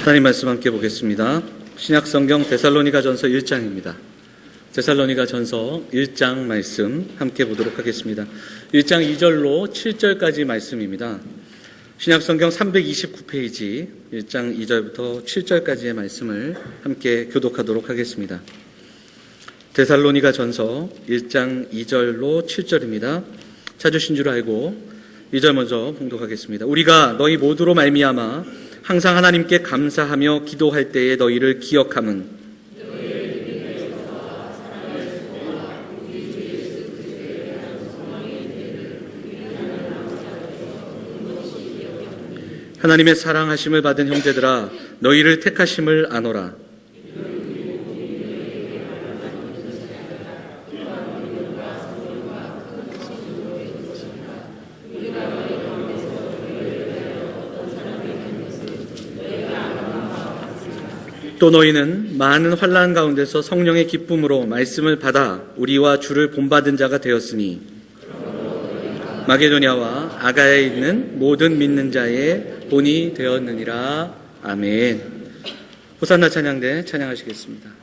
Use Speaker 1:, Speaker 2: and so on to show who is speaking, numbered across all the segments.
Speaker 1: 하나님 말씀 함께 보겠습니다. 신약성경 데살로니가전서 1장입니다. 데살로니가전서 1장 말씀 함께 보도록 하겠습니다. 1장 2절로 7절까지 말씀입니다. 신약성경 329페이지 1장 2절부터 7절까지의 말씀을 함께 교독하도록 하겠습니다. 데살로니가전서 1장 2절로 7절입니다. 찾으신 줄 알고 2절 먼저 봉독하겠습니다. 우리가 너희 모두로 말미암아 항상 하나님께 감사하며 기도할 때에 너희를 기억함은 하나님의 사랑하심을 받은 형제들아 너희를 택하심을 아노라. 또 너희는 많은 환난 가운데서 성령의 기쁨으로 말씀을 받아 우리와 주를 본받은 자가 되었으니 마게도냐와 아가야에 있는 모든 믿는 자의 본이 되었느니라. 아멘. 호산나 찬양대 찬양하시겠습니다.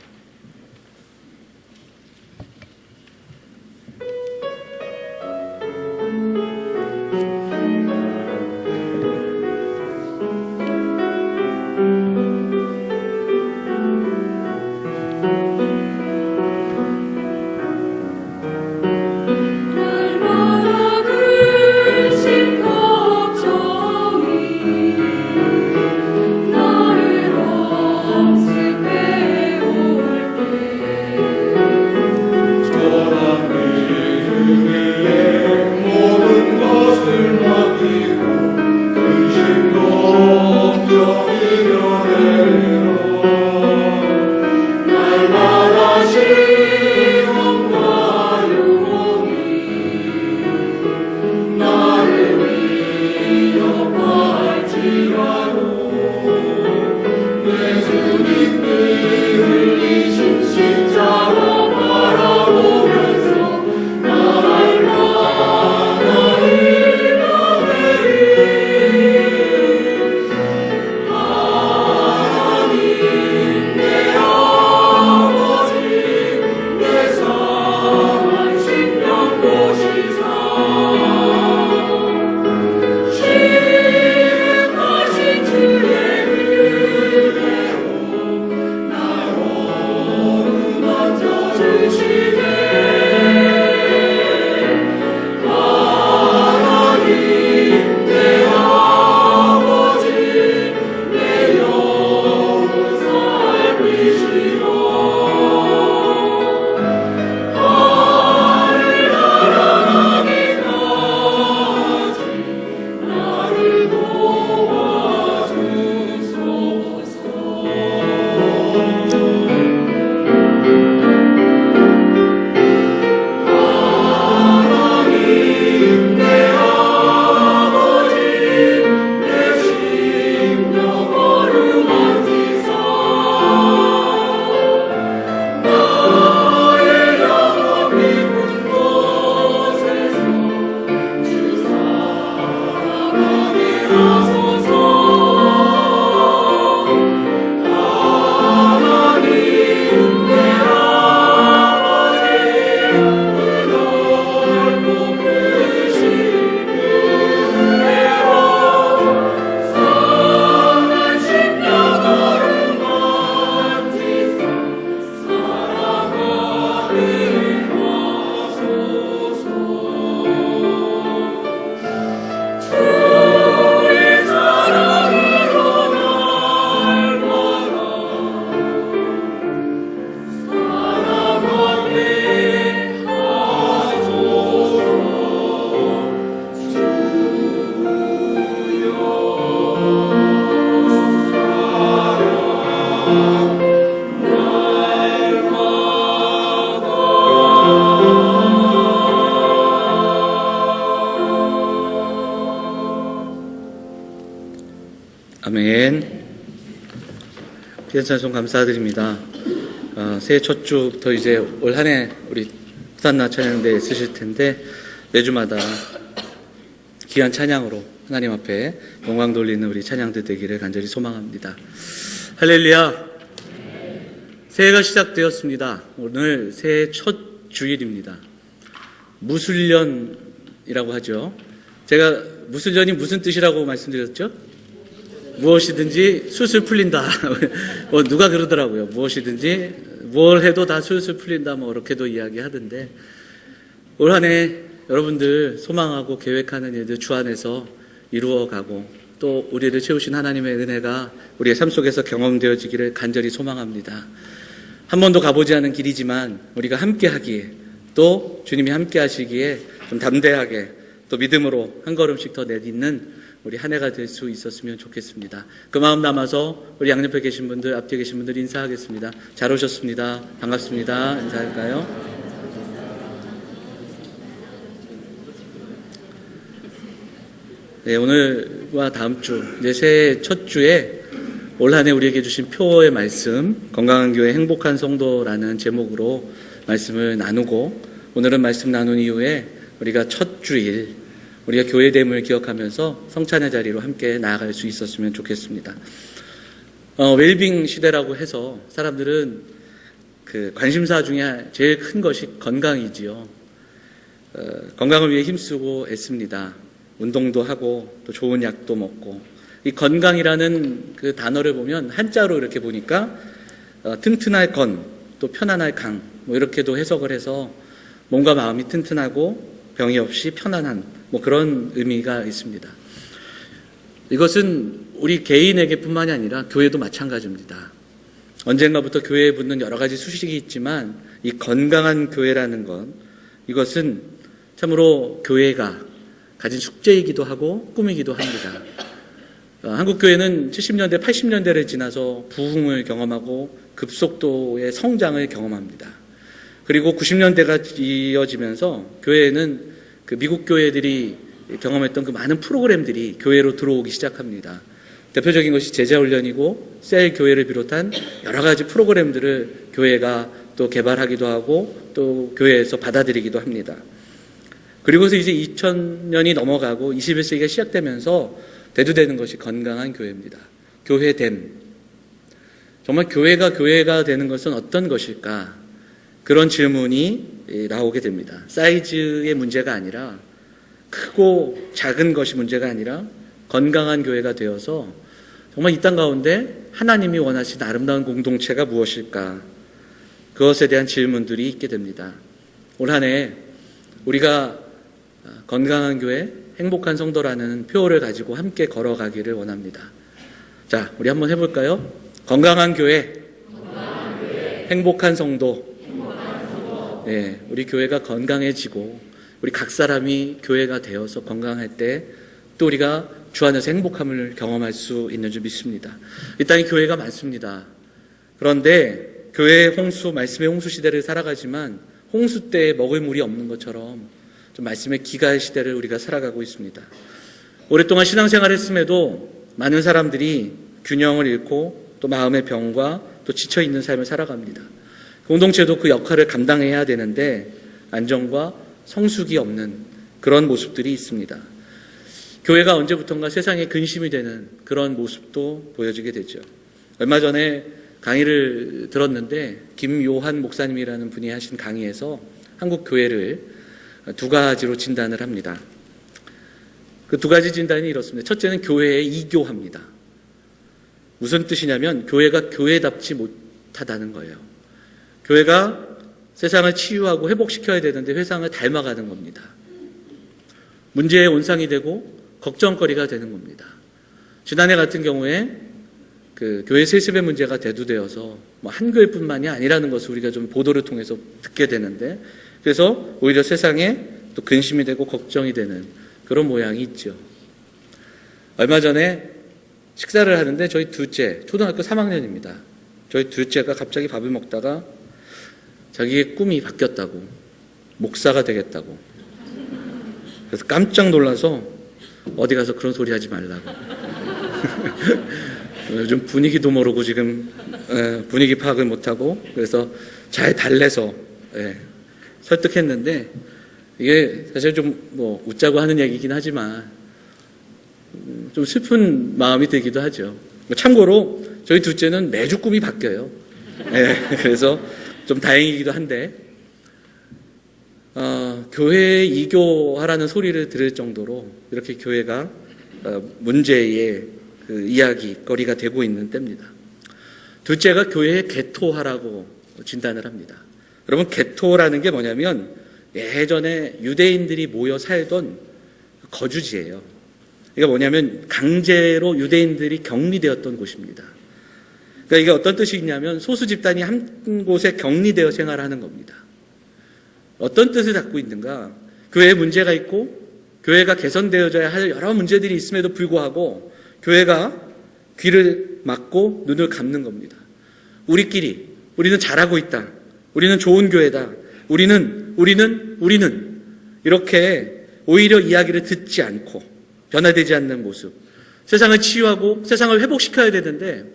Speaker 1: 아멘. 귀한 찬송 감사드립니다. 새해 첫 주부터 이제 올 한 해 우리 호산나 찬양대에 쓰실 텐데 매주마다 귀한 찬양으로 하나님 앞에 영광 돌리는 우리 찬양들 되기를 간절히 소망합니다. 할렐루야. 새해가 시작되었습니다. 오늘 새해 첫 주일입니다. 무술년이라고 하죠. 제가 무술년이 무슨 뜻이라고 말씀드렸죠? 무엇이든지 술술 풀린다. 누가 그러더라고요. 무엇이든지 뭘 해도 다 술술 풀린다. 이렇게도 이야기하던데, 올 한 해 여러분들 소망하고 계획하는 일들 주 안에서 이루어가고 또 우리를 채우신 하나님의 은혜가 우리의 삶 속에서 경험되어지기를 간절히 소망합니다. 한 번도 가보지 않은 길이지만 우리가 함께 하기에, 또 주님이 함께 하시기에 좀 담대하게 또 믿음으로 한 걸음씩 더 내딛는 우리 한 해가 될 수 있었으면 좋겠습니다. 그 마음 담아서 우리 양옆에 계신 분들, 앞뒤에 계신 분들 인사하겠습니다. 잘 오셨습니다. 반갑습니다. 인사할까요? 네, 오늘과 다음 주, 이제 새해 첫 주에 올 한 해 우리에게 주신 표어의 말씀, 건강한 교회 행복한 성도라는 제목으로 말씀을 나누고, 오늘은 말씀 나눈 이후에 우리가 첫 주일, 우리가 교회됨을 기억하면서 성찬의 자리로 함께 나아갈 수 있었으면 좋겠습니다. 웰빙 시대라고 해서 사람들은 그 관심사 중에 제일 큰 것이 건강이지요. 건강을 위해 힘쓰고 애씁니다. 운동도 하고 또 좋은 약도 먹고, 이 건강이라는 그 단어를 보면 한자로 이렇게 보니까 튼튼할 건, 또 편안할 강, 이렇게도 해석을 해서 몸과 마음이 튼튼하고 병이 없이 편안한 그런 의미가 있습니다. 이것은 우리 개인에게 뿐만이 아니라 교회도 마찬가지입니다. 언젠가부터 교회에 붙는 여러 가지 수식이 있지만 이 건강한 교회라는 것, 이것은 참으로 교회가 가진 숙제이기도 하고 꿈이기도 합니다. 한국 교회는 70년대, 80년대를 지나서 부흥을 경험하고 급속도의 성장을 경험합니다. 그리고 90년대가 이어지면서 교회는 그 미국 교회들이 경험했던 그 많은 프로그램들이 교회로 들어오기 시작합니다. 대표적인 것이 제자훈련이고 셀 교회를 비롯한 여러 가지 프로그램들을 교회가 또 개발하기도 하고 또 교회에서 받아들이기도 합니다. 그리고서 이제 2000년이 넘어가고 21세기가 시작되면서 대두되는 것이 건강한 교회입니다. 교회됨. 정말 교회가 되는 것은 어떤 것일까? 그런 질문이 나오게 됩니다. 사이즈의 문제가 아니라, 크고 작은 것이 문제가 아니라 건강한 교회가 되어서 정말 이 땅 가운데 하나님이 원하시는 아름다운 공동체가 무엇일까? 그것에 대한 질문들이 있게 됩니다. 올 한 해 우리가 건강한 교회, 행복한 성도라는 표어를 가지고 함께 걸어가기를 원합니다. 자, 우리 한번 해볼까요? 건강한 교회, 행복한 성도. 네, 우리 교회가 건강해지고 우리 각 사람이 교회가 되어서 건강할 때 또 우리가 주 안에서 행복함을 경험할 수 있는 줄 믿습니다. 이 땅에 교회가 많습니다. 그런데 교회의 홍수, 말씀의 홍수 시대를 살아가지만 홍수 때에 먹을 물이 없는 것처럼 좀 말씀의 기갈 시대를 우리가 살아가고 있습니다. 오랫동안 신앙생활을 했음에도 많은 사람들이 균형을 잃고 또 마음의 병과 또 지쳐있는 삶을 살아갑니다. 공동체도 그 역할을 감당해야 되는데 안정과 성숙이 없는 그런 모습들이 있습니다. 교회가 언제부턴가 세상에 근심이 되는 그런 모습도 보여지게 되죠. 얼마 전에 강의를 들었는데 김요한 목사님이라는 분이 하신 강의에서 한국 교회를 두 가지로 진단을 합니다. 그 두 가지 진단이 이렇습니다. 첫째는 교회에 이교합니다. 무슨 뜻이냐면 교회가 교회답지 못하다는 거예요. 교회가 세상을 치유하고 회복시켜야 되는데 세상을 닮아가는 겁니다. 문제의 온상이 되고 걱정거리가 되는 겁니다. 지난해 같은 경우에 그 교회 세습의 문제가 대두되어서 한 교회뿐만이 아니라는 것을 우리가 좀 보도를 통해서 듣게 되는데, 그래서 오히려 세상에 또 근심이 되고 걱정이 되는 그런 모양이 있죠. 얼마 전에 식사를 하는데 저희 둘째, 초등학교 3학년입니다. 저희 둘째가 갑자기 밥을 먹다가 자기의 꿈이 바뀌었다고, 목사가 되겠다고. 그래서 깜짝 놀라서 어디 가서 그런 소리 하지 말라고. 요즘 분위기도 모르고 지금 분위기 파악을 못하고, 그래서 잘 달래서 설득했는데, 이게 사실 좀 웃자고 하는 얘기긴 하지만 좀 슬픈 마음이 들기도 하죠. 참고로 저희 둘째는 매주 꿈이 바뀌어요. 네, 그래서 좀 다행이기도 한데 교회에 이교하라는 소리를 들을 정도로 이렇게 교회가 문제의 그 이야기거리가 되고 있는 때입니다. 둘째가 교회에 개토하라고 진단을 합니다. 여러분, 개토라는 게 뭐냐면 예전에 유대인들이 모여 살던 거주지예요. 이게 뭐냐면 강제로 유대인들이 격리되었던 곳입니다. 그러니까 이게 어떤 뜻이 있냐면 소수 집단이 한 곳에 격리되어 생활하는 겁니다. 어떤 뜻을 갖고 있는가? 교회에 문제가 있고 교회가 개선되어져야 할 여러 문제들이 있음에도 불구하고 교회가 귀를 막고 눈을 감는 겁니다. 우리는 잘하고 있다. 우리는 좋은 교회다. 우리는 이렇게 오히려 이야기를 듣지 않고 변화되지 않는 모습. 세상을 치유하고 세상을 회복시켜야 되는데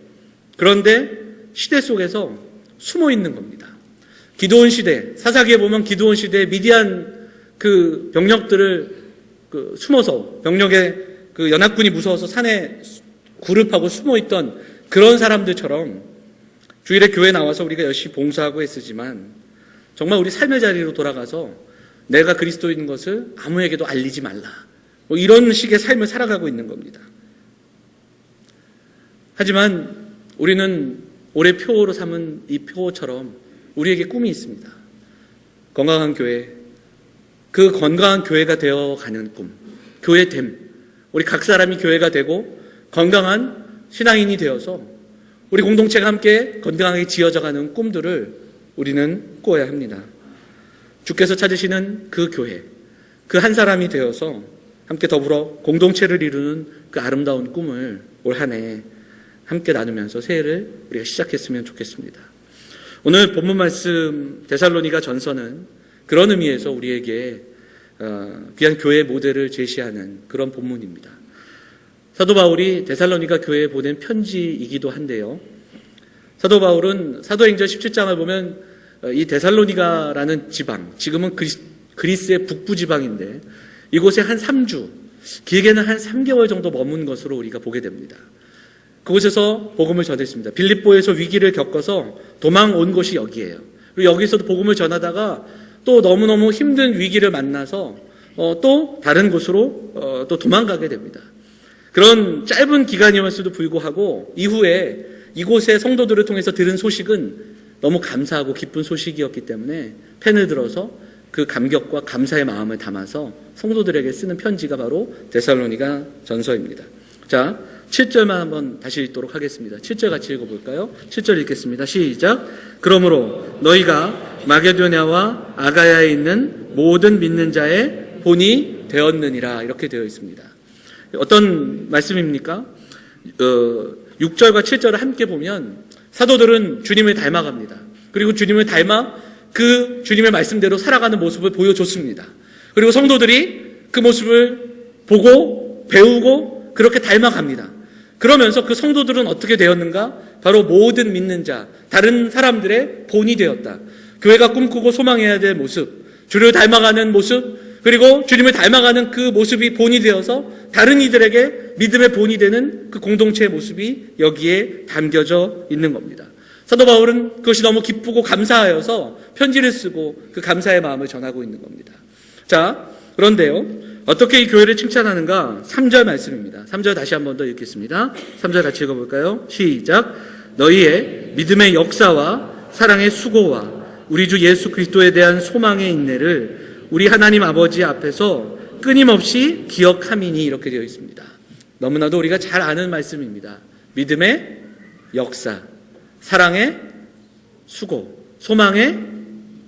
Speaker 1: 그런데 시대 속에서 숨어 있는 겁니다. 기드온 시대, 사사기에 보면 기드온 시대에 미디안 그 병력들을 숨어서 병력의 그 연합군이 무서워서 산에 굴을 파고 숨어 있던 그런 사람들처럼 주일에 교회 나와서 우리가 열심히 봉사하고 애쓰지만 정말 우리 삶의 자리로 돌아가서 내가 그리스도인 것을 아무에게도 알리지 말라. 뭐 이런 식의 삶을 살아가고 있는 겁니다. 하지만 우리는 올해 표어로 삼은 이 표어처럼 우리에게 꿈이 있습니다. 건강한 교회, 그 건강한 교회가 되어가는 꿈, 교회됨. 우리 각 사람이 교회가 되고 건강한 신앙인이 되어서 우리 공동체가 함께 건강하게 지어져가는 꿈들을 우리는 꾸어야 합니다. 주께서 찾으시는 그 교회, 그 한 사람이 되어서 함께 더불어 공동체를 이루는 그 아름다운 꿈을 올 한 해 함께 나누면서 새해를 우리가 시작했으면 좋겠습니다. 오늘 본문 말씀 데살로니가 전서는 그런 의미에서 우리에게 귀한 교회 모델을 제시하는 그런 본문입니다. 사도 바울이 데살로니가 교회에 보낸 편지이기도 한데요. 사도 바울은 사도행전 17장을 보면 이 데살로니가라는 지방, 지금은 그리스의 북부 지방인데 이곳에 한 3주, 길게는 한 3개월 정도 머문 것으로 우리가 보게 됩니다. 그곳에서 복음을 전했습니다. 빌립보에서 위기를 겪어서 도망 온 곳이 여기예요. 그리고 여기서도 복음을 전하다가 또 너무너무 힘든 위기를 만나서 또 다른 곳으로 또 도망가게 됩니다. 그런 짧은 기간이었음에도 불구하고 이후에 이곳의 성도들을 통해서 들은 소식은 너무 감사하고 기쁜 소식이었기 때문에 펜을 들어서 그 감격과 감사의 마음을 담아서 성도들에게 쓰는 편지가 바로 데살로니가 전서입니다. 자, 7절만 한번 다시 읽도록 하겠습니다. 7절 같이 읽어볼까요? 7절 읽겠습니다. 시작. 그러므로 너희가 마게도냐와 아가야에 있는 모든 믿는 자의 본이 되었느니라. 이렇게 되어 있습니다. 어떤 말씀입니까? 6절과 7절을 함께 보면 사도들은 주님을 닮아갑니다. 그리고 주님을 닮아 그 주님의 말씀대로 살아가는 모습을 보여줬습니다. 그리고 성도들이 그 모습을 보고 배우고 그렇게 닮아갑니다. 그러면서 그 성도들은 어떻게 되었는가? 바로 모든 믿는 자, 다른 사람들의 본이 되었다. 교회가 꿈꾸고 소망해야 될 모습, 주를 닮아가는 모습, 그리고 주님을 닮아가는 그 모습이 본이 되어서 다른 이들에게 믿음의 본이 되는 그 공동체의 모습이 여기에 담겨져 있는 겁니다. 사도 바울은 그것이 너무 기쁘고 감사하여서 편지를 쓰고 그 감사의 마음을 전하고 있는 겁니다. 자, 그런데요, 어떻게 이 교회를 칭찬하는가? 3절 말씀입니다. 3절 다시 한 번 더 읽겠습니다. 3절 같이 읽어볼까요? 시작. 너희의 믿음의 역사와 사랑의 수고와 우리 주 예수 그리스도에 대한 소망의 인내를 우리 하나님 아버지 앞에서 끊임없이 기억함이니. 이렇게 되어 있습니다. 너무나도 우리가 잘 아는 말씀입니다. 믿음의 역사, 사랑의 수고, 소망의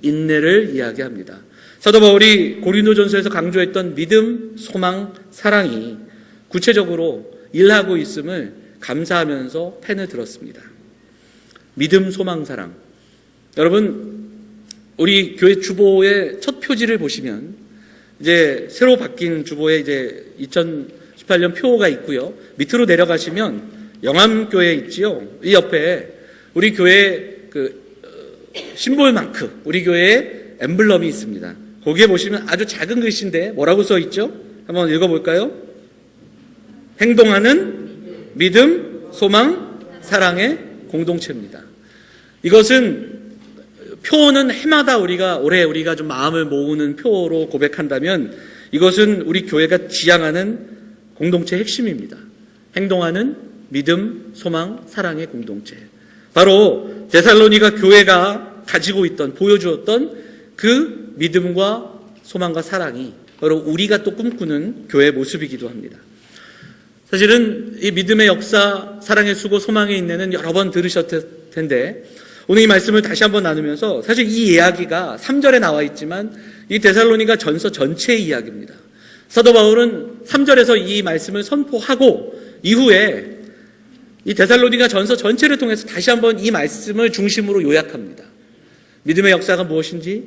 Speaker 1: 인내를 이야기합니다. 사도 바울이 고린도전서에서 강조했던 믿음, 소망, 사랑이 구체적으로 일하고 있음을 감사하면서 펜을 들었습니다. 믿음, 소망, 사랑. 여러분, 우리 교회 주보의 첫 표지를 보시면 이제 새로 바뀐 주보에 이제 2018년 표가 있고요. 밑으로 내려가시면 영암교회 있지요. 이 옆에 우리 교회 그 심볼 마크, 우리 교회의 엠블럼이 있습니다. 거기에 보시면 아주 작은 글씨인데 뭐라고 써 있죠? 한번 읽어볼까요? 행동하는 믿음, 소망, 사랑의 공동체입니다. 이것은 표는 해마다 올해 우리가 좀 마음을 모으는 표로 고백한다면 이것은 우리 교회가 지향하는 공동체의 핵심입니다. 행동하는 믿음, 소망, 사랑의 공동체. 바로 데살로니가 교회가 가지고 있던, 보여주었던 그 믿음과 소망과 사랑이 바로 우리가 또 꿈꾸는 교회의 모습이기도 합니다. 사실은 이 믿음의 역사, 사랑의 수고, 소망의 인내는 여러 번 들으셨을 텐데 오늘 이 말씀을 다시 한번 나누면서 사실 이 이야기가 3절에 나와 있지만 이 데살로니가 전서 전체의 이야기입니다. 사도 바울은 3절에서 이 말씀을 선포하고 이후에 이 데살로니가 전서 전체를 통해서 다시 한번 이 말씀을 중심으로 요약합니다. 믿음의 역사가 무엇인지,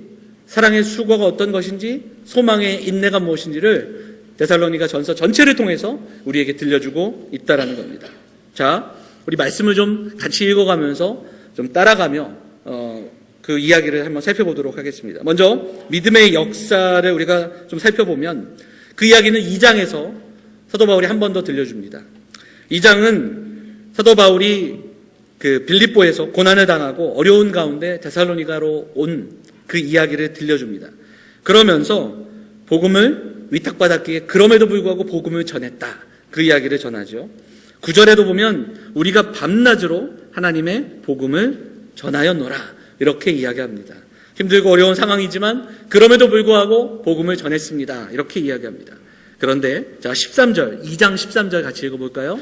Speaker 1: 사랑의 수고가 어떤 것인지, 소망의 인내가 무엇인지를 데살로니가 전서 전체를 통해서 우리에게 들려주고 있다라는 겁니다. 자, 우리 말씀을 좀 같이 읽어가면서 좀 따라가며 그 이야기를 한번 살펴보도록 하겠습니다. 먼저 믿음의 역사를 우리가 좀 살펴보면 그 이야기는 2장에서 사도 바울이 한 번 더 들려줍니다. 2장은 사도 바울이 그 빌립보에서 고난을 당하고 어려운 가운데 데살로니가로 온 그 이야기를 들려줍니다. 그러면서 복음을 위탁받았기에 그럼에도 불구하고 복음을 전했다. 그 이야기를 전하죠. 9절에도 보면 우리가 밤낮으로 하나님의 복음을 전하였노라. 이렇게 이야기합니다. 힘들고 어려운 상황이지만 그럼에도 불구하고 복음을 전했습니다. 이렇게 이야기합니다. 그런데 자 13절, 2장 13절 같이 읽어볼까요?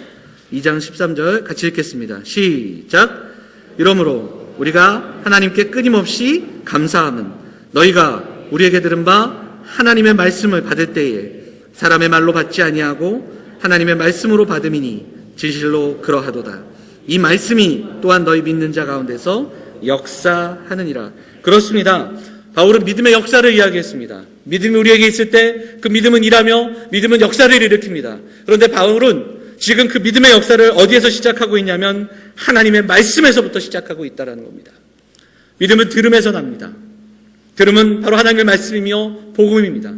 Speaker 1: 2장 13절 같이 읽겠습니다. 시작! 이러므로 우리가 하나님께 끊임없이 감사함은 너희가 우리에게 들은 바 하나님의 말씀을 받을 때에 사람의 말로 받지 아니하고 하나님의 말씀으로 받음이니 진실로 그러하도다. 이 말씀이 또한 너희 믿는 자 가운데서 역사하느니라. 그렇습니다. 바울은 믿음의 역사를 이야기했습니다. 믿음이 우리에게 있을 때 그 믿음은 일하며 믿음은 역사를 일으킵니다. 그런데 바울은 지금 그 믿음의 역사를 어디에서 시작하고 있냐면 하나님의 말씀에서부터 시작하고 있다는 겁니다. 믿음은 들음에서 납니다. 들음은 바로 하나님의 말씀이며 복음입니다.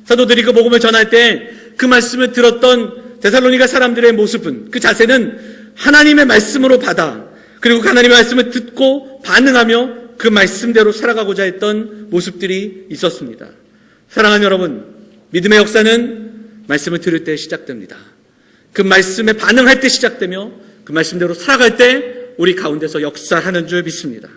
Speaker 1: 사도들이 그 복음을 전할 때 그 말씀을 들었던 데살로니가 사람들의 모습은, 그 자세는 하나님의 말씀으로 받아 그리고 그 하나님의 말씀을 듣고 반응하며 그 말씀대로 살아가고자 했던 모습들이 있었습니다. 사랑하는 여러분, 믿음의 역사는 말씀을 들을 때 시작됩니다. 그 말씀에 반응할 때 시작되며 그 말씀대로 살아갈 때 우리 가운데서 역사하는 줄 믿습니다.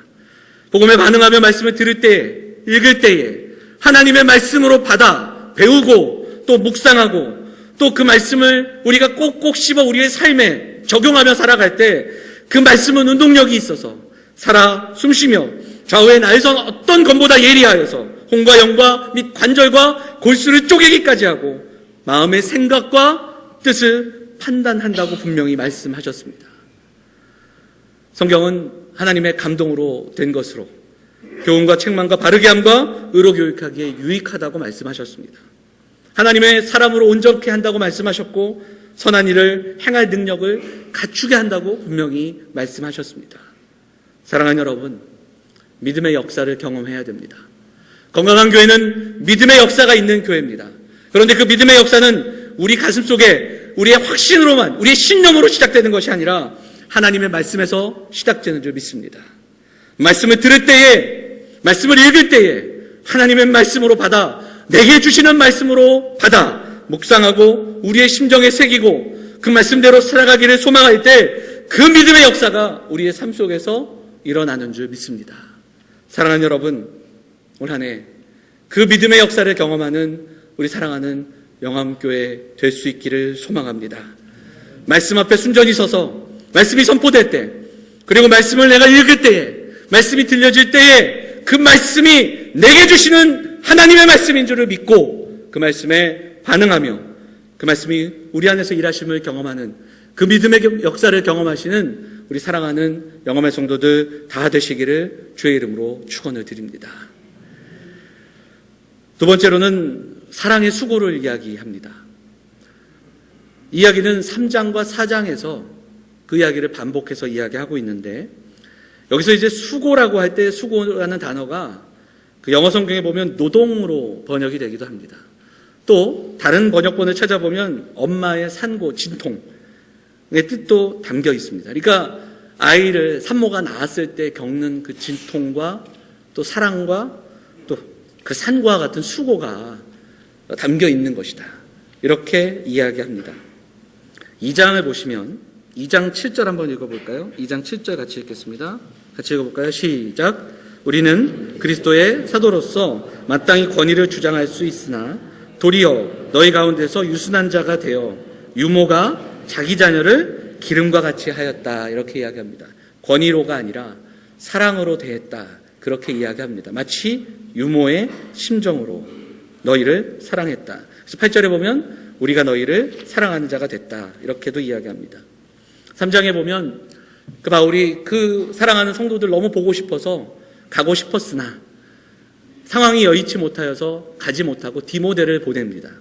Speaker 1: 복음에 반응하며 말씀을 들을 때에, 읽을 때에 하나님의 말씀으로 받아 배우고 또 묵상하고 또 그 말씀을 우리가 꼭꼭 씹어 우리의 삶에 적용하며 살아갈 때 그 말씀은 운동력이 있어서 살아 숨쉬며 좌우의 날선 어떤 검보다 예리하여서 혼과 영과 및 관절과 골수를 쪼개기까지 하고 마음의 생각과 뜻을 판단한다고 분명히 말씀하셨습니다. 성경은 하나님의 감동으로 된 것으로 교훈과 책망과 바르게 함과 의로 교육하기에 유익하다고 말씀하셨습니다. 하나님의 사람으로 온전케 한다고 말씀하셨고 선한 일을 행할 능력을 갖추게 한다고 분명히 말씀하셨습니다. 사랑하는 여러분, 믿음의 역사를 경험해야 됩니다. 건강한 교회는 믿음의 역사가 있는 교회입니다. 그런데 그 믿음의 역사는 우리 가슴 속에 우리의 확신으로만, 우리의 신념으로 시작되는 것이 아니라 하나님의 말씀에서 시작되는 줄 믿습니다. 말씀을 들을 때에, 말씀을 읽을 때에 하나님의 말씀으로 받아, 내게 주시는 말씀으로 받아 묵상하고 우리의 심정에 새기고 그 말씀대로 살아가기를 소망할 때 그 믿음의 역사가 우리의 삶 속에서 일어나는 줄 믿습니다. 사랑하는 여러분, 올 한 해 그 믿음의 역사를 경험하는 우리 사랑하는 영암교회 될 수 있기를 소망합니다. 말씀 앞에 순전히 서서 말씀이 선포될 때, 그리고 말씀을 내가 읽을 때에, 말씀이 들려질 때에 그 말씀이 내게 주시는 하나님의 말씀인 줄을 믿고 그 말씀에 반응하며 그 말씀이 우리 안에서 일하심을 경험하는 그 믿음의 역사를 경험하시는 우리 사랑하는 영암의 성도들 다 되시기를 주의 이름으로 축원을 드립니다. 두 번째로는 사랑의 수고를 이야기합니다. 이야기는 3장과 4장에서 그 이야기를 반복해서 이야기하고 있는데, 여기서 이제 수고라고 할 때 수고라는 단어가 그 영어 성경에 보면 노동으로 번역이 되기도 합니다. 또 다른 번역본을 찾아보면 엄마의 산고, 진통의 뜻도 담겨 있습니다. 그러니까 아이를 산모가 낳았을 때 겪는 그 진통과 또 사랑과 또 그 산과 같은 수고가 담겨 있는 것이다. 이렇게 이야기합니다. 2장을 보시면 2장 7절 한번 읽어볼까요? 2장 7절 같이 읽겠습니다. 같이 읽어볼까요? 시작. 우리는 그리스도의 사도로서 마땅히 권위를 주장할 수 있으나 도리어 너희 가운데서 유순한 자가 되어 유모가 자기 자녀를 기름과 같이 하였다. 이렇게 이야기합니다. 권위로가 아니라 사랑으로 대했다. 그렇게 이야기합니다. 마치 유모의 심정으로 너희를 사랑했다. 그래서 8절에 보면 우리가 너희를 사랑하는 자가 됐다. 이렇게도 이야기합니다. 3장에 보면 그 바울이 그 사랑하는 성도들 너무 보고 싶어서 가고 싶었으나 상황이 여의치 못하여서 가지 못하고 디모데를 보냅니다.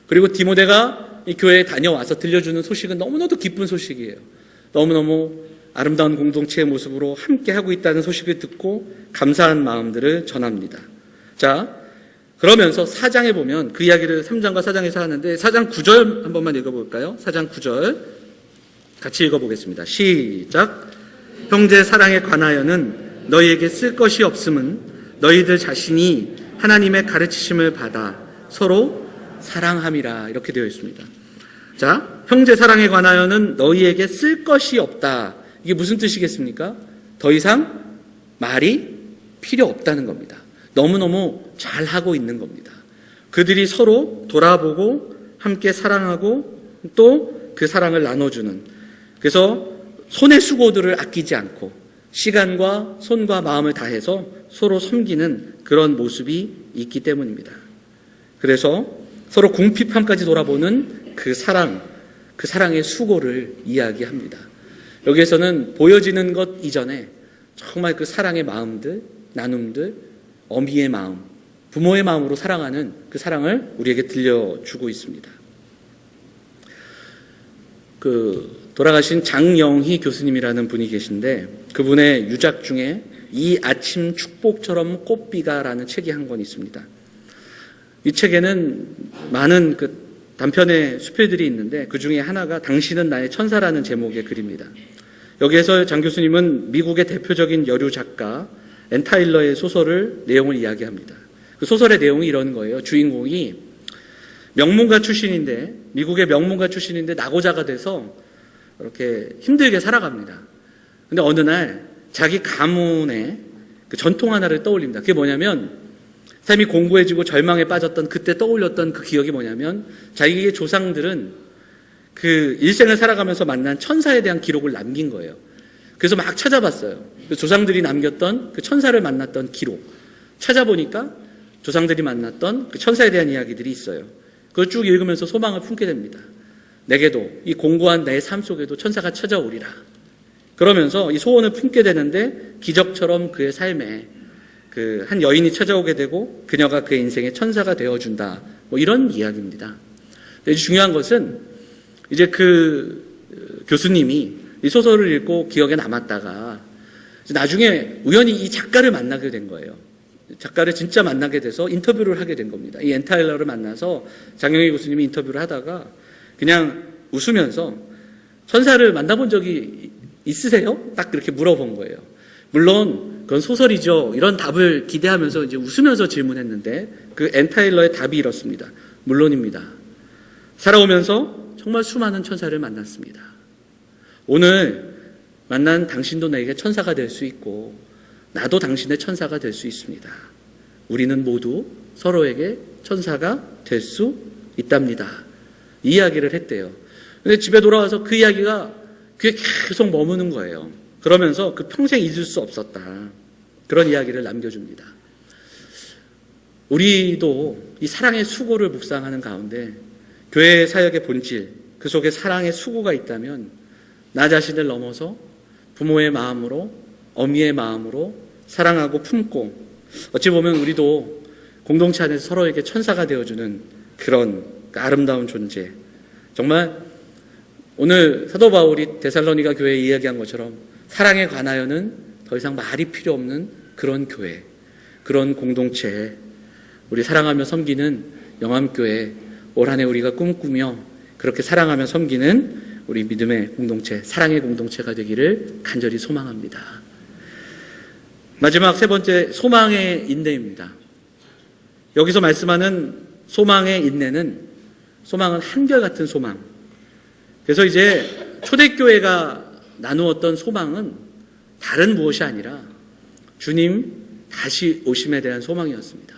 Speaker 1: 그리고 디모데가 이 교회에 다녀와서 들려주는 소식은 너무나도 기쁜 소식이에요. 너무너무 아름다운 공동체의 모습으로 함께 하고 있다는 소식을 듣고 감사한 마음들을 전합니다. 자, 그러면서 4장에 보면 그 이야기를 3장과 4장에서 하는데 4장 9절 한 번만 읽어볼까요? 4장 9절 같이 읽어보겠습니다. 시작. 형제 사랑에 관하여는 너희에게 쓸 것이 없음은 너희들 자신이 하나님의 가르치심을 받아 서로 사랑함이라. 이렇게 되어 있습니다. 자, 형제 사랑에 관하여는 너희에게 쓸 것이 없다. 이게 무슨 뜻이겠습니까? 더 이상 말이 필요 없다는 겁니다. 너무너무 잘하고 있는 겁니다. 그들이 서로 돌아보고 함께 사랑하고 또 그 사랑을 나눠주는, 그래서 손의 수고들을 아끼지 않고 시간과 손과 마음을 다해서 서로 섬기는 그런 모습이 있기 때문입니다. 그래서 서로 궁핍함까지 돌아보는 그 사랑의 수고를 이야기합니다. 여기에서는 보여지는 것 이전에 정말 그 사랑의 마음들, 나눔들, 어미의 마음, 부모의 마음으로 사랑하는 그 사랑을 우리에게 들려주고 있습니다. 돌아가신 장영희 교수님이라는 분이 계신데 그분의 유작 중에 이 아침 축복처럼 꽃비가라는 책이 한 권 있습니다. 이 책에는 많은 단편의 수필들이 있는데 그 중에 하나가 당신은 나의 천사라는 제목의 글입니다. 여기에서 장 교수님은 미국의 대표적인 여류 작가 앤 타일러의 소설을 내용을 이야기합니다. 그 소설의 내용이 이런 거예요. 주인공이 명문가 출신인데, 미국의 명문가 출신인데 낙오자가 돼서 이렇게 힘들게 살아갑니다. 근데 어느 날 자기 가문의 그 전통 하나를 떠올립니다. 그게 뭐냐면 삶이 공고해지고 절망에 빠졌던 그때 떠올렸던 그 기억이 뭐냐면 자기의 조상들은 그 일생을 살아가면서 만난 천사에 대한 기록을 남긴 거예요. 그래서 막 찾아봤어요. 조상들이 남겼던 그 천사를 만났던 기록. 찾아보니까 조상들이 만났던 그 천사에 대한 이야기들이 있어요. 그걸 쭉 읽으면서 소망을 품게 됩니다. 내게도 이 공고한 내 삶 속에도 천사가 찾아오리라. 그러면서 이 소원을 품게 되는데 기적처럼 그의 삶에 그 한 여인이 찾아오게 되고 그녀가 그의 인생의 천사가 되어준다. 뭐 이런 이야기입니다. 근데 중요한 것은 이제 그 교수님이 이 소설을 읽고 기억에 남았다가 나중에 우연히 이 작가를 만나게 된 거예요. 작가를 진짜 만나게 돼서 인터뷰를 하게 된 겁니다. 이 앤 타일러를 만나서 장영희 교수님이 인터뷰를 하다가 그냥 웃으면서 천사를 만나본 적이 있으세요? 딱 그렇게 물어본 거예요. 물론 그건 소설이죠. 이런 답을 기대하면서 이제 웃으면서 질문했는데 그 앤 타일러의 답이 이렇습니다. 물론입니다. 살아오면서 정말 수많은 천사를 만났습니다. 오늘 만난 당신도 내게 천사가 될 수 있고 나도 당신의 천사가 될 수 있습니다. 우리는 모두 서로에게 천사가 될 수 있답니다. 이 이야기를 했대요. 근데 집에 돌아와서 그 이야기가 귀에 계속 머무는 거예요. 그러면서 그 평생 잊을 수 없었다. 그런 이야기를 남겨줍니다. 우리도 이 사랑의 수고를 묵상하는 가운데 교회 사역의 본질, 그 속에 사랑의 수고가 있다면 나 자신을 넘어서 부모의 마음으로, 어미의 마음으로 사랑하고 품고 어찌 보면 우리도 공동체 안에서 서로에게 천사가 되어주는 그런 아름다운 존재. 정말 오늘 사도 바울이 데살로니가 교회에 이야기한 것처럼 사랑에 관하여는 더 이상 말이 필요 없는 그런 교회, 그런 공동체, 우리 사랑하며 섬기는 영암교회 올 한 해 우리가 꿈꾸며 그렇게 사랑하며 섬기는 우리 믿음의 공동체, 사랑의 공동체가 되기를 간절히 소망합니다. 마지막 세 번째, 소망의 인내입니다. 여기서 말씀하는 소망의 인내는 소망은 한결같은 소망. 그래서 이제 초대교회가 나누었던 소망은 다른 무엇이 아니라 주님 다시 오심에 대한 소망이었습니다.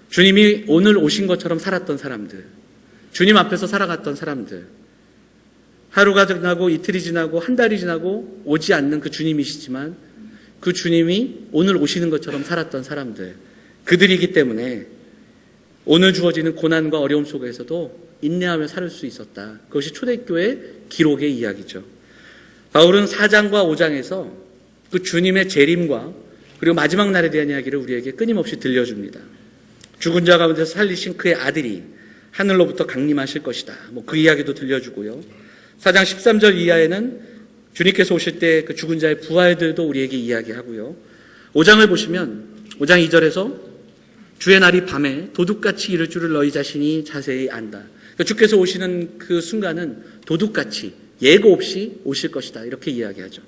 Speaker 1: 주님이 오늘 오신 것처럼 살았던 사람들, 주님 앞에서 살아갔던 사람들, 하루가 지나고 이틀이 지나고 한 달이 지나고 오지 않는 그 주님이시지만 그 주님이 오늘 오시는 것처럼 살았던 사람들, 그들이기 때문에 오늘 주어지는 고난과 어려움 속에서도 인내하며 살 수 있었다. 그것이 초대교회 기록의 이야기죠. 바울은 4장과 5장에서 그 주님의 재림과 그리고 마지막 날에 대한 이야기를 우리에게 끊임없이 들려줍니다. 죽은 자 가운데서 살리신 그의 아들이 하늘로부터 강림하실 것이다. 그 이야기도 들려주고요. 4장 13절 이하에는 주님께서 오실 때 그 죽은 자의 부활들도 우리에게 이야기하고요. 5장을 보시면 5장 2절에서 주의 날이 밤에 도둑같이 이를 줄을 너희 자신이 자세히 안다. 그러니까 주께서 오시는 그 순간은 도둑같이 예고 없이 오실 것이다. 이렇게 이야기하죠.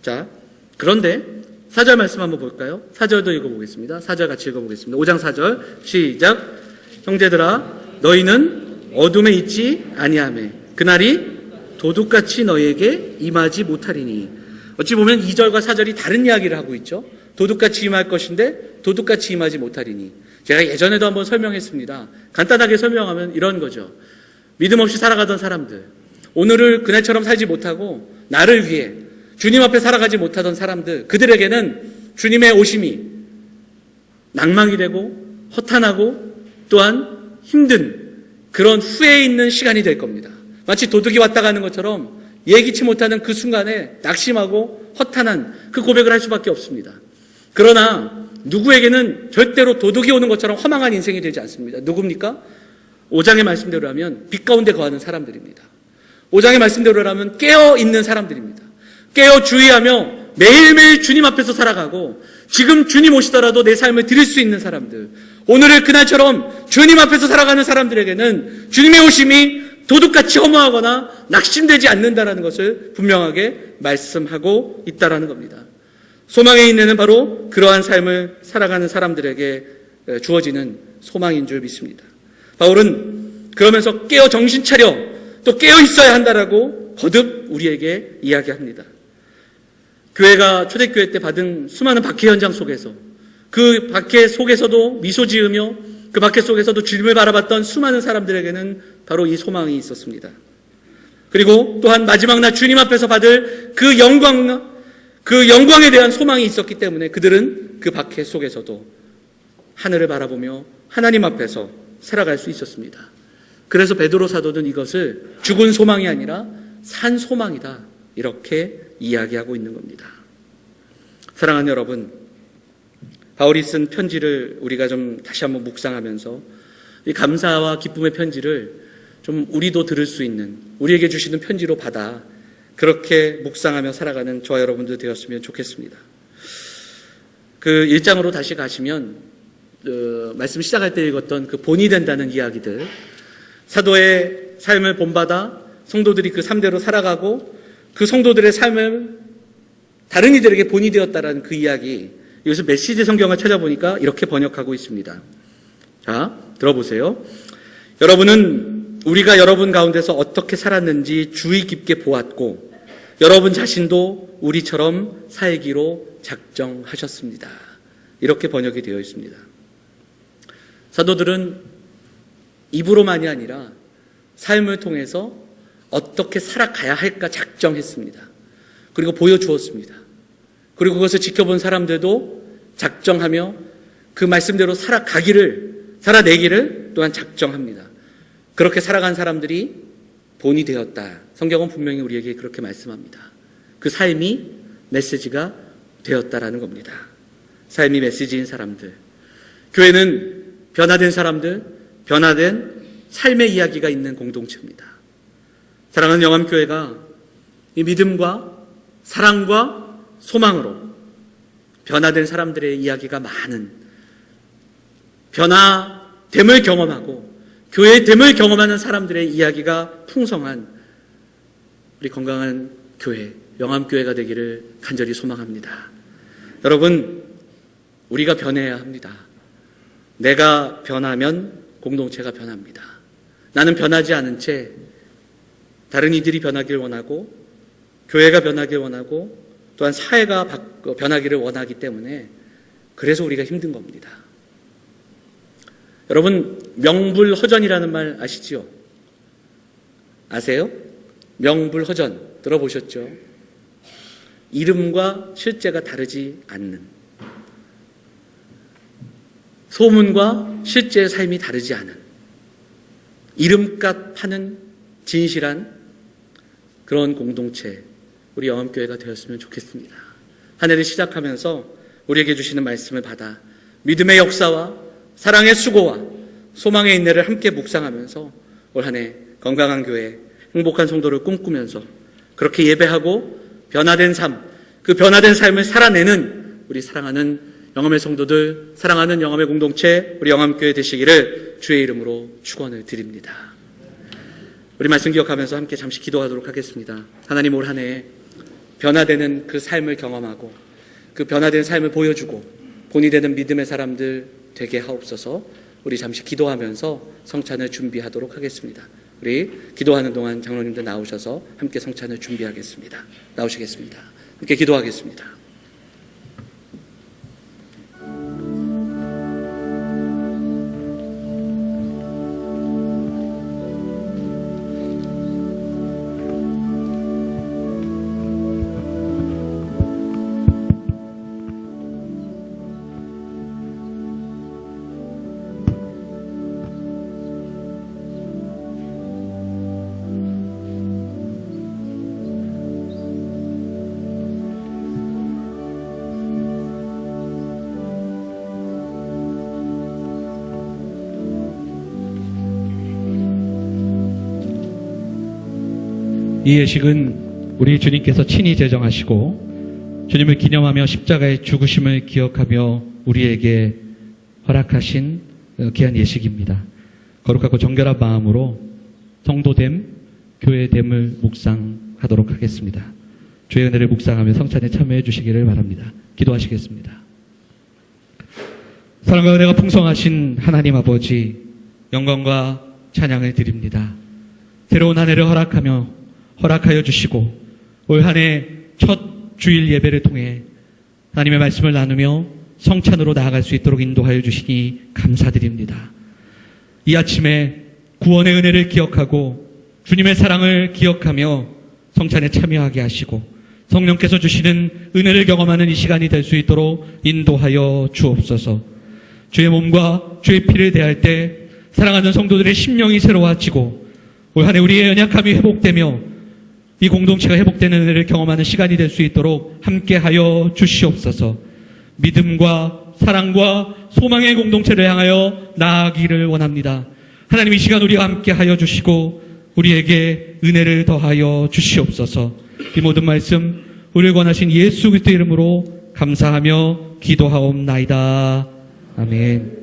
Speaker 1: 자, 그런데 4절 말씀 한번 볼까요? 4절도 읽어보겠습니다. 4절 같이 읽어보겠습니다. 5장 4절 시작. 형제들아 너희는 어둠에 있지 아니하매 그날이 도둑같이 너희에게 임하지 못하리니. 어찌 보면 2절과 4절이 다른 이야기를 하고 있죠. 도둑같이 임할 것인데 도둑같이 임하지 못하리니. 제가 예전에도 한번 설명했습니다. 간단하게 설명하면 이런 거죠. 믿음 없이 살아가던 사람들, 오늘을 그날처럼 살지 못하고 나를 위해 주님 앞에 살아가지 못하던 사람들, 그들에게는 주님의 오심이 낭망이 되고 허탄하고 또한 힘든 그런 후회에 있는 시간이 될 겁니다. 마치 도둑이 왔다 가는 것처럼 예기치 못하는 그 순간에 낙심하고 허탄한 그 고백을 할 수밖에 없습니다. 그러나 누구에게는 절대로 도둑이 오는 것처럼 허망한 인생이 되지 않습니다. 누굽니까? 5장의 말씀대로라면 빛 가운데 거하는 사람들입니다. 5장의 말씀대로라면 깨어있는 사람들입니다. 깨어 주의하며 매일매일 주님 앞에서 살아가고 지금 주님 오시더라도 내 삶을 드릴 수 있는 사람들, 오늘을 그날처럼 주님 앞에서 살아가는 사람들에게는 주님의 오심이 도둑같이 허무하거나 낙심되지 않는다는 것을 분명하게 말씀하고 있다는 겁니다. 소망의 인내는 바로 그러한 삶을 살아가는 사람들에게 주어지는 소망인 줄 믿습니다. 바울은 그러면서 깨어 정신 차려 또 깨어 있어야 한다라고 거듭 우리에게 이야기합니다. 교회가 초대교회 때 받은 수많은 박해 현장 속에서 그 박해 속에서도 미소 지으며 그 박해 속에서도 주님을 바라봤던 수많은 사람들에게는 바로 이 소망이 있었습니다. 그리고 또한 마지막 날 주님 앞에서 받을 그 영광에 대한 소망이 있었기 때문에 그들은 그 박해 속에서도 하늘을 바라보며 하나님 앞에서 살아갈 수 있었습니다. 그래서 베드로 사도는 이것을 죽은 소망이 아니라 산 소망이다 이렇게 이야기하고 있는 겁니다. 사랑하는 여러분, 바울이 쓴 편지를 우리가 좀 다시 한번 묵상하면서 이 감사와 기쁨의 편지를 좀 우리도 들을 수 있는, 우리에게 주시는 편지로 받아 그렇게 묵상하며 살아가는 저와 여러분들 되었으면 좋겠습니다. 그 1장으로 다시 가시면 말씀 시작할 때 읽었던 그 본이 된다는 이야기들, 사도의 삶을 본받아 성도들이 그 삶대로 살아가고 그 성도들의 삶을 다른 이들에게 본이 되었다라는 그 이야기, 여기서 메시지 성경을 찾아보니까 이렇게 번역하고 있습니다. 자, 들어보세요. 여러분은 우리가 여러분 가운데서 어떻게 살았는지 주의 깊게 보았고 여러분 자신도 우리처럼 살기로 작정하셨습니다. 이렇게 번역이 되어 있습니다. 사도들은 입으로만이 아니라 삶을 통해서 어떻게 살아가야 할까 작정했습니다. 그리고 보여주었습니다. 그리고 그것을 지켜본 사람들도 작정하며 그 말씀대로 살아내기를 또한 작정합니다. 그렇게 살아간 사람들이 본이 되었다. 성경은 분명히 우리에게 그렇게 말씀합니다. 그 삶이 메시지가 되었다라는 겁니다. 삶이 메시지인 사람들. 교회는 변화된 사람들, 변화된 삶의 이야기가 있는 공동체입니다. 사랑하는 영암교회가 이 믿음과 사랑과 소망으로 변화된 사람들의 이야기가 많은, 변화된 됨을 경험하고 교회의 됨을 경험하는 사람들의 이야기가 풍성한 우리 건강한 교회, 영암교회가 되기를 간절히 소망합니다. 여러분, 우리가 변해야 합니다. 내가 변하면 공동체가 변합니다. 나는 변하지 않은 채 다른 이들이 변하길 원하고 교회가 변하길 원하고 또한 사회가 변하기를 원하기 때문에 그래서 우리가 힘든 겁니다. 여러분, 명불허전이라는 말 아시지요? 아세요? 명불허전 들어보셨죠? 이름과 실제가 다르지 않는, 소문과 실제의 삶이 다르지 않은, 이름값 하는 진실한 그런 공동체, 우리 영암교회가 되었으면 좋겠습니다. 한 해를 시작하면서 우리에게 주시는 말씀을 받아 믿음의 역사와 사랑의 수고와 소망의 인내를 함께 묵상하면서 올 한 해 건강한 교회, 행복한 성도를 꿈꾸면서 그렇게 예배하고 변화된 삶, 그 변화된 삶을 살아내는 우리 사랑하는 영암의 성도들, 사랑하는 영암의 공동체, 우리 영암교회 되시기를 주의 이름으로 축원을 드립니다. 우리 말씀 기억하면서 함께 잠시 기도하도록 하겠습니다. 하나님, 올 한 해 변화되는 그 삶을 경험하고 그 변화된 삶을 보여주고 본이 되는 믿음의 사람들 되게 하옵소서. 우리 잠시 기도하면서 성찬을 준비하도록 하겠습니다. 우리 기도하는 동안 장로님들 나오셔서 함께 성찬을 준비하겠습니다. 나오시겠습니다. 함께 기도하겠습니다.
Speaker 2: 이 예식은 우리 주님께서 친히 제정하시고 주님을 기념하며 십자가의 죽으심을 기억하며 우리에게 허락하신 귀한 예식입니다. 거룩하고 정결한 마음으로 성도됨, 교회됨을 묵상하도록 하겠습니다. 주의 은혜를 묵상하며 성찬에 참여해 주시기를 바랍니다. 기도하시겠습니다. 사랑과 은혜가 풍성하신 하나님 아버지, 영광과 찬양을 드립니다. 새로운 한 해를 허락하여 주시고 올 한 해 첫 주일 예배를 통해 하나님의 말씀을 나누며 성찬으로 나아갈 수 있도록 인도하여 주시니 감사드립니다. 이 아침에 구원의 은혜를 기억하고 주님의 사랑을 기억하며 성찬에 참여하게 하시고 성령께서 주시는 은혜를 경험하는 이 시간이 될 수 있도록 인도하여 주옵소서. 주의 몸과 주의 피를 대할 때 사랑하는 성도들의 심령이 새로워지고 올 한 해 우리의 연약함이 회복되며 이 공동체가 회복되는 은혜를 경험하는 시간이 될 수 있도록 함께하여 주시옵소서. 믿음과 사랑과 소망의 공동체를 향하여 나아가기를 원합니다. 하나님, 이 시간 우리와 함께하여 주시고 우리에게 은혜를 더하여 주시옵소서. 이 모든 말씀 우리를 권하신 예수 그리스도의 이름으로 감사하며 기도하옵나이다. 아멘.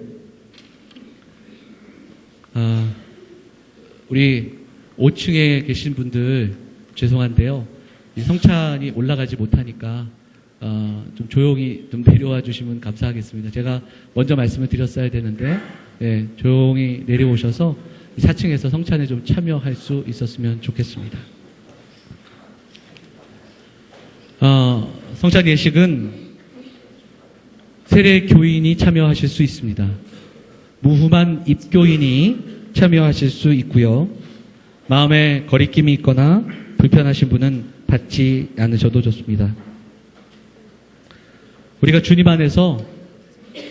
Speaker 2: 우리 5층에 계신 분들 죄송한데요. 이 성찬이 올라가지 못하니까 좀 조용히 좀 내려와 주시면 감사하겠습니다. 제가 먼저 말씀을 드렸어야 되는데 조용히 내려오셔서 4층에서 성찬에 좀 참여할 수 있었으면 좋겠습니다. 성찬 예식은 세례 교인이 참여하실 수 있습니다. 무후만 입교인이 참여하실 수 있고요. 마음에 거리낌이 있거나 불편하신 분은 받지 않으셔도 좋습니다. 우리가 주님 안에서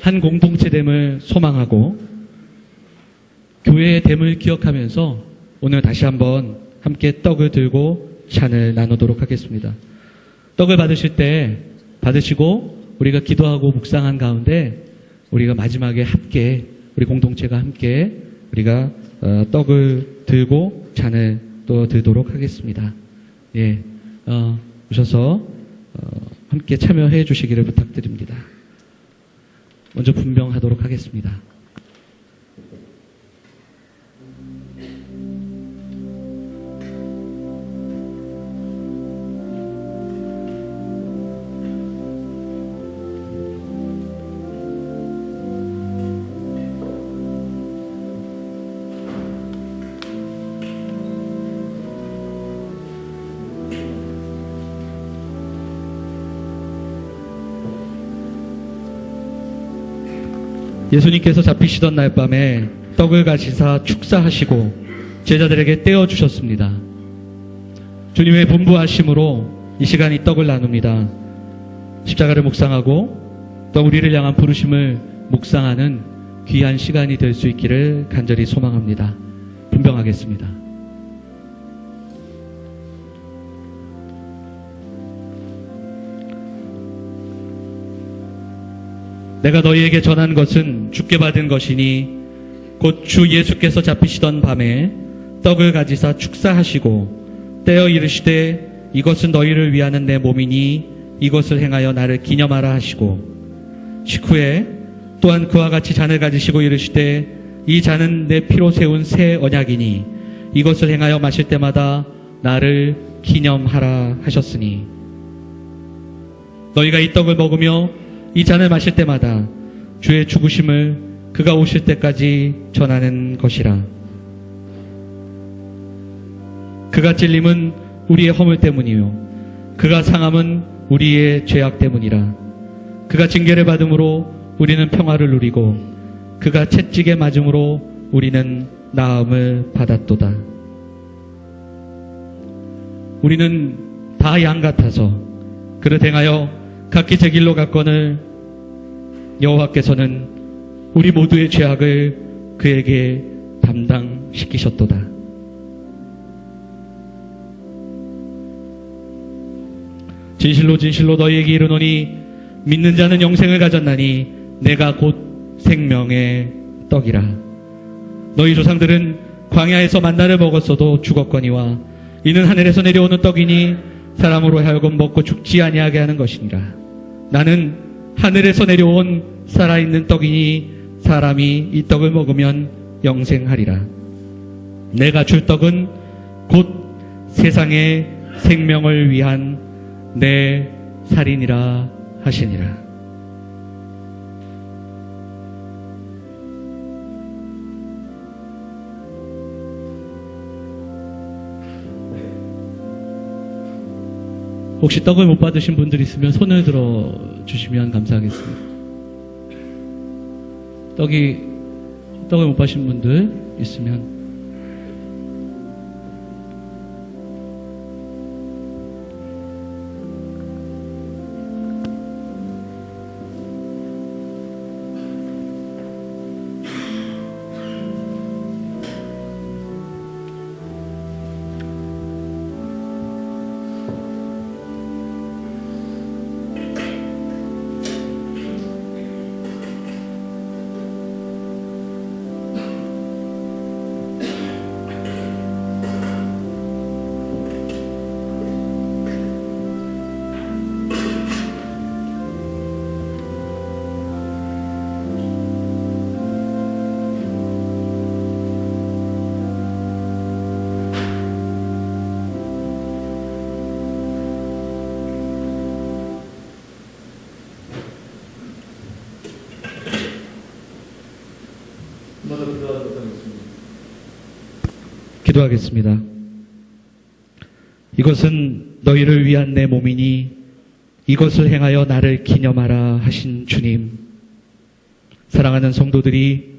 Speaker 2: 한 공동체됨을 소망하고 교회의 됨을 기억하면서 오늘 다시 한번 함께 떡을 들고 찬을 나누도록 하겠습니다. 떡을 받으실 때 받으시고 우리가 기도하고 묵상한 가운데 우리가 마지막에 함께 우리 공동체가 함께 우리가 떡을 들고 잔을 또 들도록 하겠습니다. 오셔서 함께 참여해 주시기를 부탁드립니다. 먼저 분명하도록 하겠습니다. 예수님께서 잡히시던 날 밤에 떡을 가지사 축사하시고 제자들에게 떼어주셨습니다. 주님의 분부하심으로 이 시간 이 떡을 나눕니다. 십자가를 묵상하고 또 우리를 향한 부르심을 묵상하는 귀한 시간이 될 수 있기를 간절히 소망합니다. 분병하겠습니다. 내가 너희에게 전한 것은 주께 받은 것이니 곧 주 예수께서 잡히시던 밤에 떡을 가지사 축사하시고 떼어 이르시되 이것은 너희를 위하는 내 몸이니 이것을 행하여 나를 기념하라 하시고 식후에 또한 그와 같이 잔을 가지시고 이르시되 이 잔은 내 피로 세운 새 언약이니 이것을 행하여 마실 때마다 나를 기념하라 하셨으니 너희가 이 떡을 먹으며 이 잔을 마실 때마다 주의 죽으심을 그가 오실 때까지 전하는 것이라. 그가 찔림은 우리의 허물 때문이요 그가 상함은 우리의 죄악 때문이라. 그가 징계를 받음으로 우리는 평화를 누리고 그가 채찍에 맞음으로 우리는 나음을 받았도다. 우리는 다 양 같아서 그를 행하여 각기 제 길로 갔거늘 여호와께서는 우리 모두의 죄악을 그에게 담당시키셨도다. 진실로 진실로 너희에게 이르노니 믿는 자는 영생을 가졌나니 내가 곧 생명의 떡이라. 너희 조상들은 광야에서 만나를 먹었어도 죽었거니와 이는 하늘에서 내려오는 떡이니 사람으로 하여금 먹고 죽지 아니하게 하는 것이니라. 나는 하늘에서 내려온 살아있는 떡이니 사람이 이 떡을 먹으면 영생하리라. 내가 줄 떡은 곧 세상의 생명을 위한 내 살이니라 하시니라. 혹시 떡을 못 받으신 분들 있으면 손을 들어 주시면 감사하겠습니다. 떡을 못 받으신 분들 있으면 기도하겠습니다. 이것은 너희를 위한 내 몸이니 이것을 행하여 나를 기념하라 하신 주님. 사랑하는 성도들이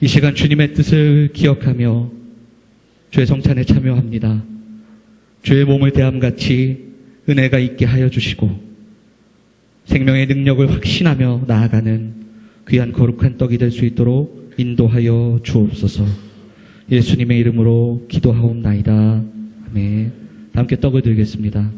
Speaker 2: 이 시간 주님의 뜻을 기억하며 주의 성찬에 참여합니다. 주의 몸을 대함같이 은혜가 있게 하여 주시고 생명의 능력을 확신하며 나아가는 귀한 거룩한 떡이 될 수 있도록 인도하여 주옵소서. 예수님의 이름으로 기도하옵나이다. 아멘. 함께 떡을 드리겠습니다.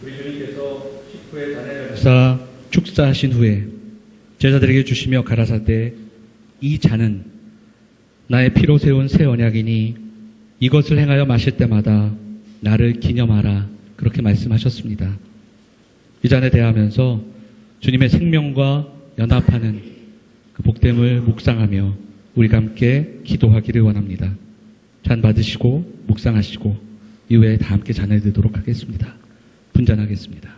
Speaker 2: 우리 주님께서 식후에 잔을 가지사 축사하신 후에 제자들에게 주시며 가라사대 이 잔은 나의 피로 세운 새 언약이니 이것을 행하여 마실 때마다 나를 기념하라. 그렇게 말씀하셨습니다. 이 잔에 대하면서 주님의 생명과 연합하는 그 복됨을 묵상하며 우리가 함께 기도하기를 원합니다. 잔 받으시고 묵상하시고 이후에 다 함께 잔을 들도록 하겠습니다. 분잔하겠습니다.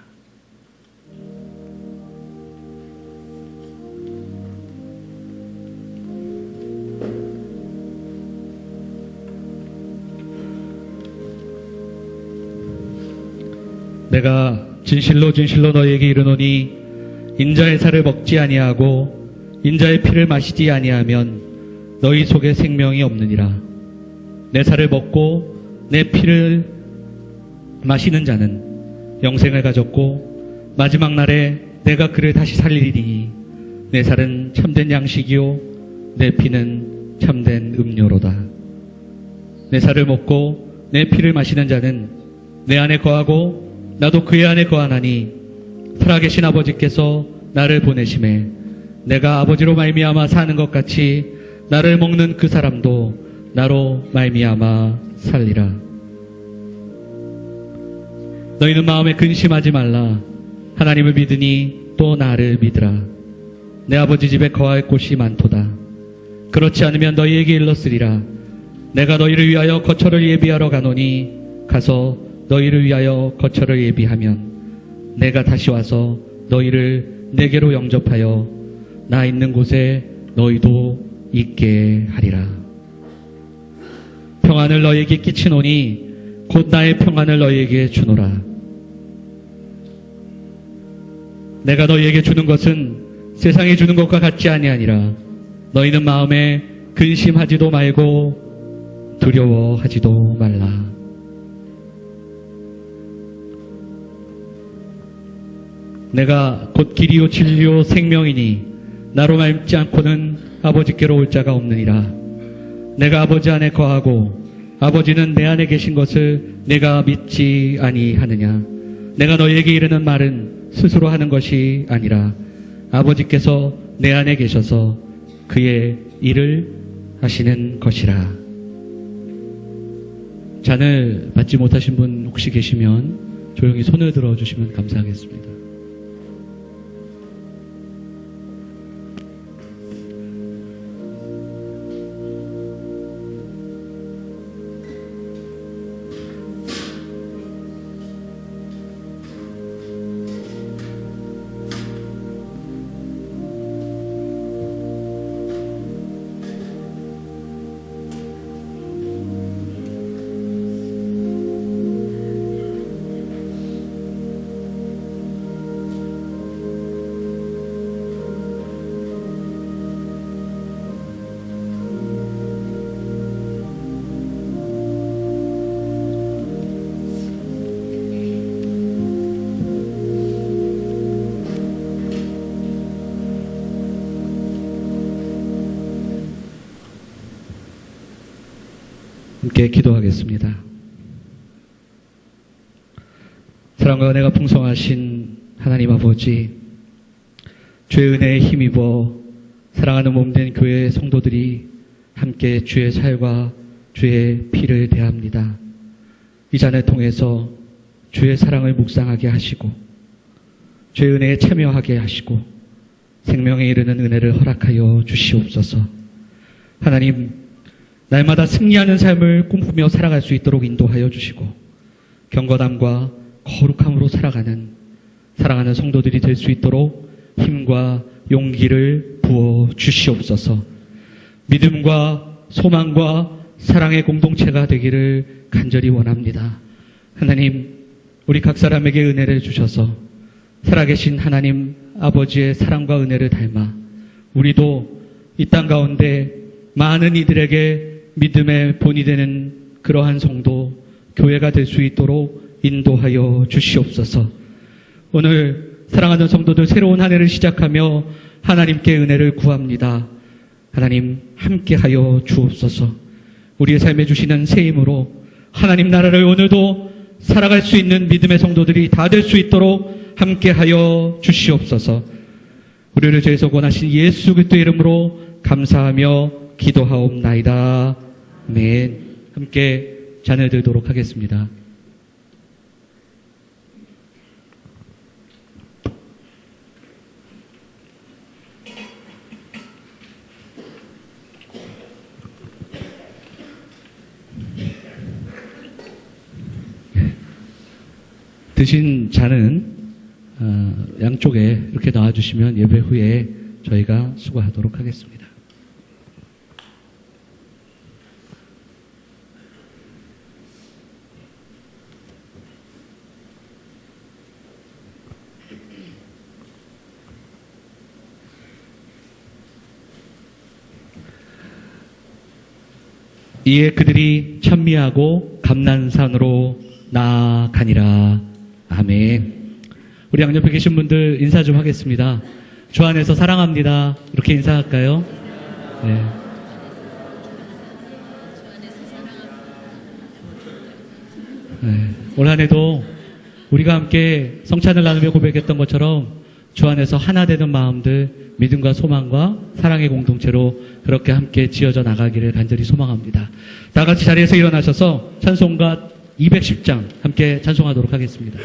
Speaker 2: 내가 진실로 진실로 너희에게 이르노니 인자의 살을 먹지 아니하고 인자의 피를 마시지 아니하면 너희 속에 생명이 없느니라. 내 살을 먹고 내 피를 마시는 자는 영생을 가졌고 마지막 날에 내가 그를 다시 살리리니 내 살은 참된 양식이요 내 피는 참된 음료로다. 내 살을 먹고 내 피를 마시는 자는 내 안에 거하고 나도 그의 안에 거하나니 살아계신 아버지께서 나를 보내심에 내가 아버지로 말미암아 사는 것 같이 나를 먹는 그 사람도 나로 말미암아 살리라. 너희는 마음에 근심하지 말라. 하나님을 믿으니 또 나를 믿으라. 내 아버지 집에 거할 곳이 많도다. 그렇지 않으면 너희에게 일렀으리라. 내가 너희를 위하여 거처를 예비하러 가노니 가서 너희를 위하여 거처를 예비하면 내가 다시 와서 너희를 내게로 영접하여 나 있는 곳에 너희도 있게 하리라. 평안을 너희에게 끼치노니 곧 나의 평안을 너희에게 주노라. 내가 너희에게 주는 것은 세상에 주는 것과 같지 아니하니라. 너희는 마음에 근심하지도 말고 두려워하지도 말라. 내가 곧 길이요 진리요 생명이니 나로 말지 않고는 아버지께로 올 자가 없느니라. 내가 아버지 안에 거하고 아버지는 내 안에 계신 것을 내가 믿지 아니하느냐. 내가 너희에게 이르는 말은 스스로 하는 것이 아니라 아버지께서 내 안에 계셔서 그의 일을 하시는 것이라. 잔을 받지 못하신 분 혹시 계시면 조용히 손을 들어주시면 감사하겠습니다. 함께 기도하겠습니다. 사랑과 은혜가 풍성하신 하나님 아버지, 주의 은혜에 힘입어 사랑하는 몸된 교회의 성도들이 함께 주의 살과 주의 피를 대합니다. 이 잔을 통해서 주의 사랑을 묵상하게 하시고 주의 은혜에 참여하게 하시고 생명에 이르는 은혜를 허락하여 주시옵소서. 하나님, 날마다 승리하는 삶을 꿈꾸며 살아갈 수 있도록 인도하여 주시고 경건함과 거룩함으로 살아가는 사랑하는 성도들이 될 수 있도록 힘과 용기를 부어 주시옵소서. 믿음과 소망과 사랑의 공동체가 되기를 간절히 원합니다. 하나님, 우리 각 사람에게 은혜를 주셔서 살아계신 하나님 아버지의 사랑과 은혜를 닮아 우리도 이 땅 가운데 많은 이들에게 믿음의 본이 되는 그러한 성도, 교회가 될 수 있도록 인도하여 주시옵소서. 오늘 사랑하는 성도들 새로운 한 해를 시작하며 하나님께 은혜를 구합니다. 하나님 함께하여 주옵소서. 우리의 삶에 주시는 새 힘으로 하나님 나라를 오늘도 살아갈 수 있는 믿음의 성도들이 다 될 수 있도록 함께하여 주시옵소서. 우리를 죄에서 구원하신 예수 그리스도의 이름으로 감사하며 기도하옵나이다. 아멘. 함께 잔을 들도록 하겠습니다. 드신 잔은 양쪽에 이렇게 놔주시면 예배 후에 저희가 수고하도록 하겠습니다. 이에 그들이 찬미하고 감난산으로 나아가니라. 아멘. 우리 양옆에 계신 분들 인사 좀 하겠습니다. 주 안에서 사랑합니다. 이렇게 인사할까요? 네. 네. 올 한 해도 우리가 함께 성찬을 나누며 고백했던 것처럼 주 안에서 하나 되는 마음들, 믿음과 소망과 사랑의 공동체로 그렇게 함께 지어져 나가기를 간절히 소망합니다. 다 같이 자리에서 일어나셔서 찬송가 210장 함께 찬송하도록 하겠습니다.